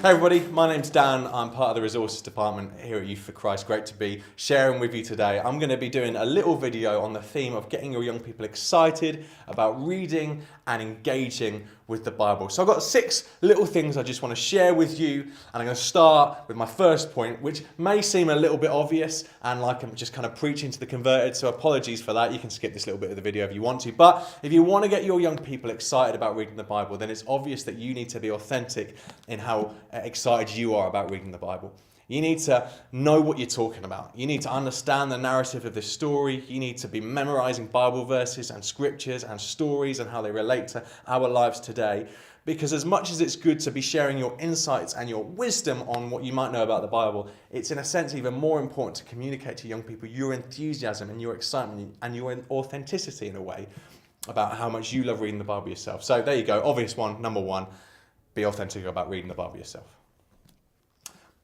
Hey everybody, my name's Dan. I'm part of the resources department here at Youth for Christ. Great to be sharing with you today. I'm going to be doing a little video on the theme of getting your young people excited about reading and engaging with the Bible. So I've got 6 little things I just want to share with you, and I'm going to start with my first point, which may seem a little bit obvious and like I'm just kind of preaching to the converted, so apologies for that. You can skip this little bit of the video if you want to, but if you want to get your young people excited about reading the Bible, then it's obvious that you need to be authentic in how excited you are about reading the Bible. You need to know what you're talking about. You need to understand the narrative of this story. You need to be memorizing Bible verses and scriptures and stories and how they relate to our lives today. Because as much as it's good to be sharing your insights and your wisdom on what you might know about the Bible, it's in a sense even more important to communicate to young people your enthusiasm and your excitement and your authenticity in a way about how much you love reading the Bible yourself. So there you go, obvious one, number 1, be authentic about reading the Bible yourself.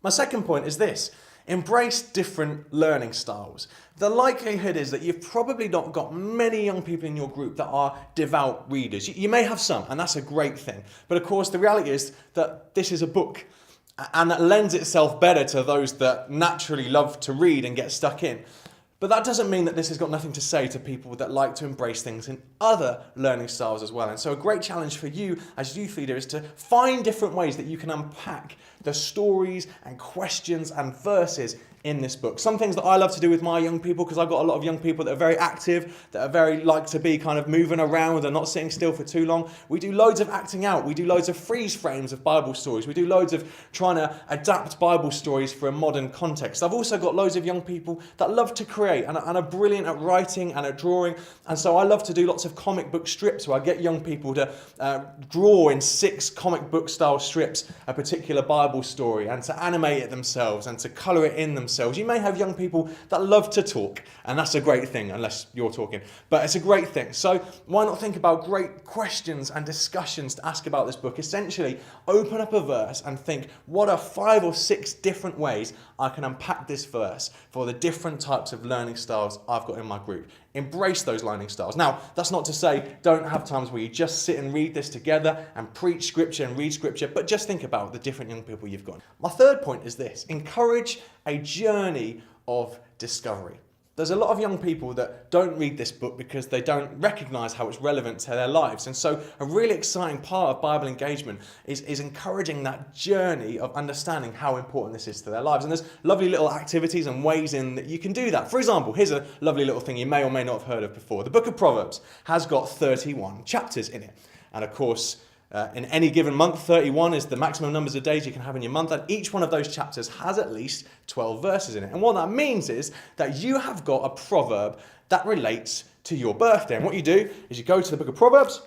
My second point is this: embrace different learning styles. The likelihood is that you've probably not got many young people in your group that are devout readers. You may have some, and that's a great thing. But of course, the reality is that this is a book, and that lends itself better to those that naturally love to read and get stuck in. But that doesn't mean that this has got nothing to say to people that like to embrace things in other learning styles as well. And so a great challenge for you as youth leader is to find different ways that you can unpack the stories and questions and verses in this book. Some things that I love to do with my young people, because I've got a lot of young people that are very active, that are very like to be kind of moving around and not sitting still for too long. We do loads of acting out. We do loads of freeze frames of Bible stories. We do loads of trying to adapt Bible stories for a modern context. I've also got loads of young people that love to create and are brilliant at writing and at drawing. And so I love to do lots of comic book strips where I get young people to draw in 6 comic book style strips a particular Bible story and to animate it themselves and to colour it in themselves. You may have young people that love to talk, and that's a great thing, unless you're talking, but it's a great thing. So why not think about great questions and discussions to ask about this book? Essentially, open up a verse and think, what are 5 or 6 different ways I can unpack this verse for the different types of learning styles I've got in my group? Embrace those learning styles. Now, that's not to say don't have times where you just sit and read this together and preach scripture and read scripture, but just think about the different young people you've got. My third point is this: encourage a journey of discovery. There's a lot of young people that don't read this book because they don't recognise how it's relevant to their lives. And so a really exciting part of Bible engagement is encouraging that journey of understanding how important this is to their lives. And there's lovely little activities and ways in that you can do that. For example, here's a lovely little thing you may or may not have heard of before. The book of Proverbs has got 31 chapters in it. And of course, in any given month, 31 is the maximum numbers of days you can have in your month, and each one of those chapters has at least 12 verses in it. And what that means is that you have got a proverb that relates to your birthday. And what you do is you go to the book of Proverbs,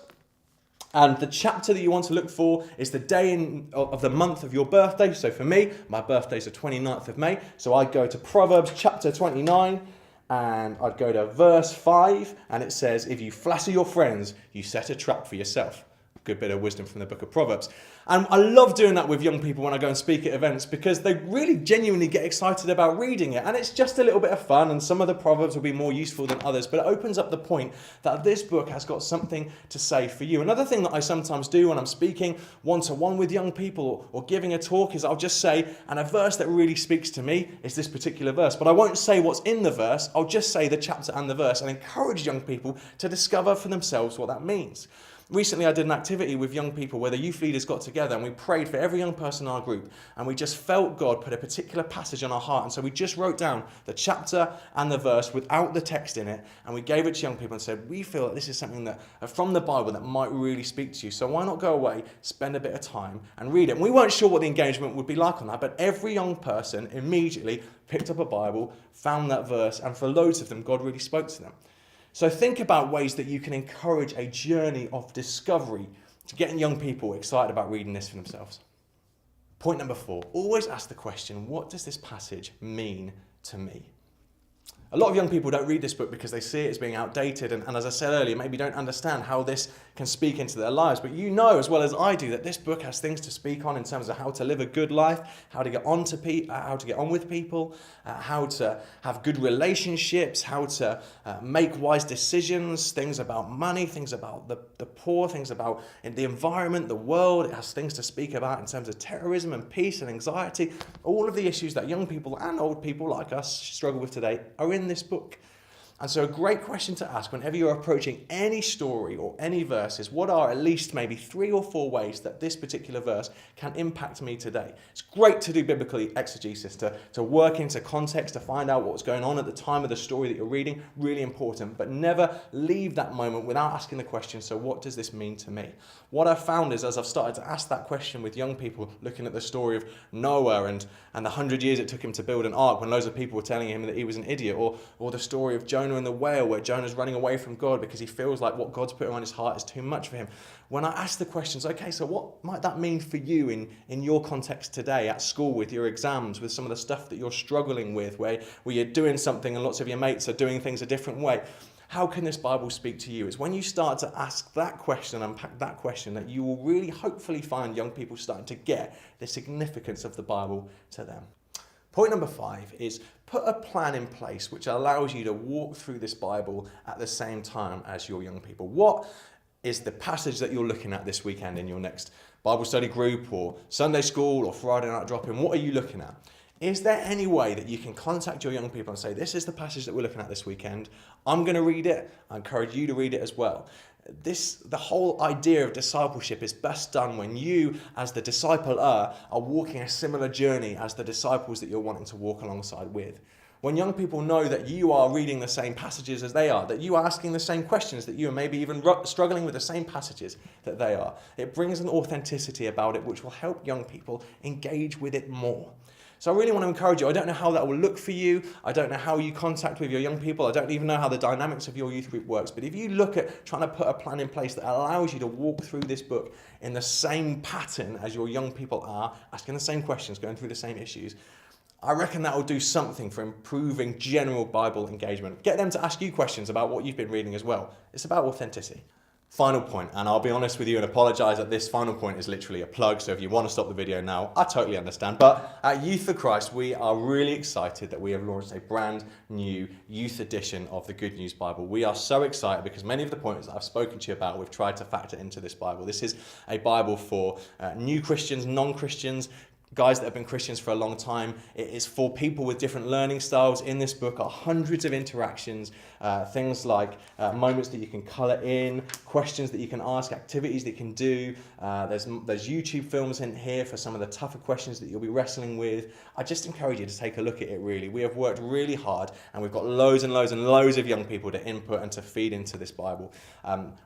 and the chapter that you want to look for is the day of the month of your birthday. So for me, my birthday's the 29th of May, so I'd go to Proverbs chapter 29, and I'd go to verse 5, and it says, "If you flatter your friends, you set a trap for yourself." Good bit of wisdom from the book of Proverbs. And I love doing that with young people when I go and speak at events, because they really genuinely get excited about reading it. And it's just a little bit of fun, and some of the Proverbs will be more useful than others, but it opens up the point that this book has got something to say for you. Another thing that I sometimes do when I'm speaking one-to-one with young people or giving a talk is I'll just say, and a verse that really speaks to me is this particular verse, but I won't say what's in the verse. I'll just say the chapter and the verse and encourage young people to discover for themselves what that means. Recently, I did an activity with young people where the youth leaders got together and we prayed for every young person in our group, and we just felt God put a particular passage on our heart, and so we just wrote down the chapter and the verse without the text in it, and we gave it to young people and said, we feel that this is something that from the Bible that might really speak to you, so why not go away, spend a bit of time and read it. And we weren't sure what the engagement would be like on that, but every young person immediately picked up a Bible, found that verse, and for loads of them, God really spoke to them. So think about ways that you can encourage a journey of discovery to getting young people excited about reading this for themselves. Point number 4, always ask the question, what does this passage mean to me? A lot of young people don't read this book because they see it as being outdated, and as I said earlier, maybe don't understand how this can speak into their lives. But you know as well as I do that this book has things to speak on in terms of how to live a good life, how to get on with people, how to have good relationships, how to make wise decisions, things about money, things about the poor, things about the environment, the world. It has things to speak about in terms of terrorism and peace and anxiety. All of the issues that young people and old people like us struggle with today are in this book. And so a great question to ask whenever you're approaching any story or any verse is, what are at least maybe 3 or 4 ways that this particular verse can impact me today? It's great to do biblical exegesis, to work into context, to find out what's going on at the time of the story that you're reading, really important. But never leave that moment without asking the question, so what does this mean to me? What I've found is, as I've started to ask that question with young people, looking at the story of Noah and the 100 years it took him to build an ark when loads of people were telling him that he was an idiot, or the story of Jonah and the whale, where Jonah's running away from God because he feels like what God's putting on his heart is too much for him. When I ask the questions, okay, so what might that mean for you in your context today, at school, with your exams, with some of the stuff that you're struggling with, where you're doing something and lots of your mates are doing things a different way? How can this Bible speak to you? It's when you start to ask that question, unpack that question, that you will really hopefully find young people starting to get the significance of the Bible to them. Point number 5 is put a plan in place which allows you to walk through this Bible at the same time as your young people. What is the passage that you're looking at this weekend in your next Bible study group or Sunday school or Friday night drop-in? What are you looking at? Is there any way that you can contact your young people and say, this is the passage that we're looking at this weekend. I'm going to read it. I encourage you to read it as well. The whole idea of discipleship is best done when you, as the discipler, are walking a similar journey as the disciples that you're wanting to walk alongside with. When young people know that you are reading the same passages as they are, that you are asking the same questions, that you are maybe even struggling with the same passages that they are, it brings an authenticity about it which will help young people engage with it more. So I really want to encourage you. I don't know how that will look for you. I don't know how you contact with your young people. I don't even know how the dynamics of your youth group works. But if you look at trying to put a plan in place that allows you to walk through this book in the same pattern as your young people are, asking the same questions, going through the same issues, I reckon that will do something for improving general Bible engagement. Get them to ask you questions about what you've been reading as well. It's about authenticity. Final point, and I'll be honest with you and apologise that this final point is literally a plug, so if you want to stop the video now, I totally understand. But at Youth for Christ, we are really excited that we have launched a brand new youth edition of the Good News Bible. We are so excited because many of the points that I've spoken to you about, we've tried to factor into this Bible. This is a Bible for new Christians, non-Christians, guys that have been Christians for a long time. It is for people with different learning styles. In this book are hundreds of interactions, things like moments that you can colour in, questions that you can ask, activities that you can do. There's YouTube films in here for some of the tougher questions that you'll be wrestling with. I just encourage you to take a look at it really. We have worked really hard and we've got loads and loads and loads of young people to input and to feed into this Bible.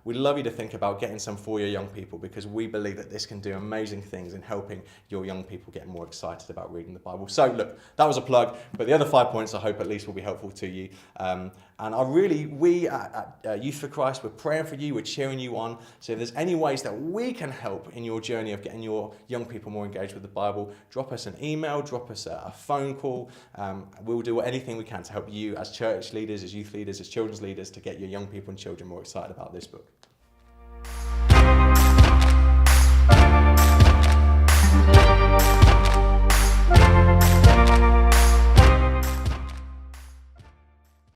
We'd love you to think about getting some for your young people because we believe that this can do amazing things in helping your young people get more excited about reading the Bible. So look, that was a plug, but the other 5 points I hope at least will be helpful to you. And we at Youth for Christ, we're praying for you, we're cheering you on. So if there's any ways that we can help in your journey of getting your young people more engaged with the Bible, drop us an email, drop us a phone call. We'll do anything we can to help you as church leaders, as youth leaders, as children's leaders to get your young people and children more excited about this book.